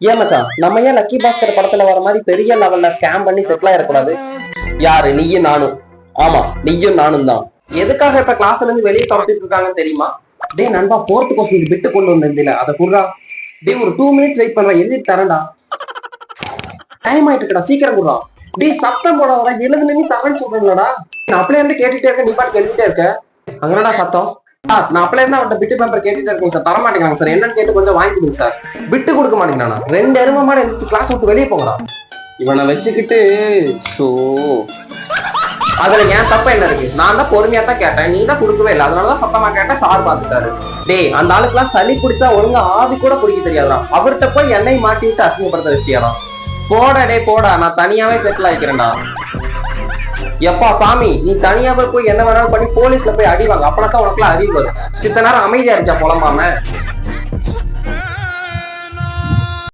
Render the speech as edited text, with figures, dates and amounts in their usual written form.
ஏன் மச்சான், நம்ம ஏன் லக்கி பாஸ்கர் படத்துல வர மாதிரி பெரிய லெவல்ல ஸ்கேம் பண்ணி செட்டில் ஆயிடக்கூடாது? யாரு, நீயும் நானும்? ஆமா, நீயும் நானும் தான். எதுக்காக இப்ப கிளாஸ்ல இருந்து வெளியே துரத்திட்டு இருக்காங்கன்னு தெரியுமா? டேய் நண்பா, போர்த்து கொஸ்டின் பிட்டு கொண்டு வந்திருந்தில, அதை குடுறா. டேய் ஒரு 2 மினிட்ஸ் வெயிட் பண்றேன், எழுதி தரேன்டா. டைம் ஆயிட்டு இருக்கடா, சீக்கிரம் குடுறா. டேய் சத்தம் போடாதடா, எழுதுல நீ தரேன்னு சொல்றேன்லடா. நான் அப்படியே இருந்து கேட்டுட்டே இருக்கேன், நீ பாட்டுக்கு எழுதிட்டே இருக்க. அங்கடா சத்தம். நான் அப்பல இருந்தா அவன் பிட்டு பேப்பர் கேட்டுட்டே இருக்கேன் சார், தர மாட்டேங்கிறாங்க சார். என்னன்னு கேட்டு கொஞ்சம் வாங்கி கொடுங்க சார். பிட்டு கொடுக்க மாட்டேங்கிறானா? 2 எரும மாடு எடுத்து கிளாஸ் விட்டு வெளியே போங்கடா. இவனை வச்சுக்கிட்டு ஷோ. அதுல ஏன் தப்ப என்ன இருக்கு? நான் தான் பொறுமையா தான் கேட்டேன், நீ தான் கொடுக்கவே இல்லை. அதனாலதான் சத்தமா கேட்டேன், சார் பாத்துட்டாரு. டேய் அந்த ஆளுக்கெல்லாம் சளி பிடிச்சா ஒழுங்கா ஆவி கூட பிடிக்க தெரியாதா? அவர்கிட்ட போய் எண்ணெய் மாட்டி விட்டு அசிங்கப்படுத்த வச்சிட்டியாடா. போடா டே போடா, நான் தனியாவே செட்டில் ஆயிக்கிறேன்டா. எப்பா சாமி, நீ தனியாவே போய் என்ன வேணாலும் பண்ணி போலீஸ்ல போய் அடிவாங்க, அப்பதான் உனக்குலாம் அறிவு வரும். சித்த நேரம் அமைதியா இருக்கா புலம்பாம.